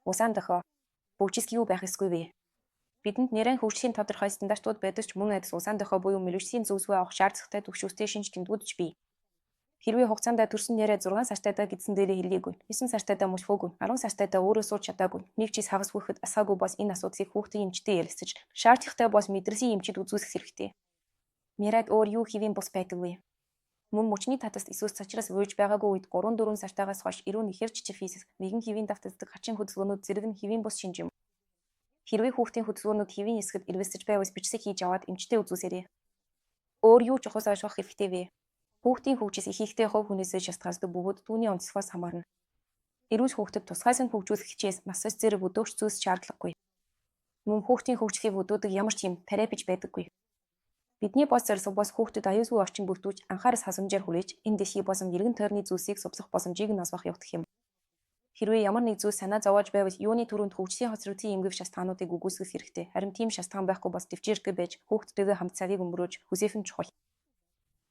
Усан дохио. Хөгжис юу байх ёсгүй вэ? Бидэнд нэрэн хөгжлийн тодорхой стандартууд байдаг ч мөн адил усан дохио буюу мэргэжлийн зөвсгөө авах шаардлагатай түвшүүртэй шинж тэмдгүүд ч бий. Хэрвээ хугацаанд төрсөн нэрээ 6 сартайдаа гэдсэн дээрээ хэлгээгүй, 9 сартайдаа мөшгөөгүй, 10 сартайдаа өөрөө сууж чадаагүй, нэг ч хагас хүүхэд асаагүй бас энэ асуудлыг хүүхдийн эмчтэй ярилцаж, шаардлагатай бас медрэсийн эмчид үзүүлэх хэрэгтэй. Мэрад өөр юу хэвийн бус байдаг вэ? Мөн мөчний татаст эсвэл цачраас вууж байгаагүй үед 3-4 сартаагаас хойш ирүүн ихэр жижиг физик, нэгэн хэвийн давтагддаг хачин хөдөлгөөнүүд зэрэг нь хэвийн бус шинж юм. Хэрвээ хүүхдийн хөдөлгөөнүүд хэвийн эсгэд ирвэсэж байвал бичсэг хийж аваад эмчтэй үзүүлсээрэй. Өөр юу ч ухаас ойшох хэрэгтэй вэ? Хүүхдийн хөгжис ихэнхдээ хувь хүнээсээ шалтгаалдаг бөгөөд түүний онцлогоос хамаарна. Эрүүл хүүхдэд тусгай сан хөгжүүлэх хичээс массаж зэрэг өдөөгч зүйлс шаардлагагүй. Мөн хүүхдийн хөгжлийг өдөөдөг ямар ч юм терапиж байдаггүй. Бидний бос зорилго бас хүүхдэд аюулгүй орчин бүрдүүлж анхаараас хасамжаар хүрээж энэ дэлхий болон эргэн тойрны зүйлсийг судлах боломжийг нь олгох явагдах юм. Хэрвээ ямар нэг зүйл санаа зовоож байвал юуны түрүүнд хөгжлийн хоцрогдсон эмгэг шалтгаануудыг үгүйсгэх хэрэгтэй. Харин тийм шалтгаан байхгүй бас төвчээрхтэй байж хүүхдтэйгээ хамт цагийг өнгөрөөж хүсээхэн чухал.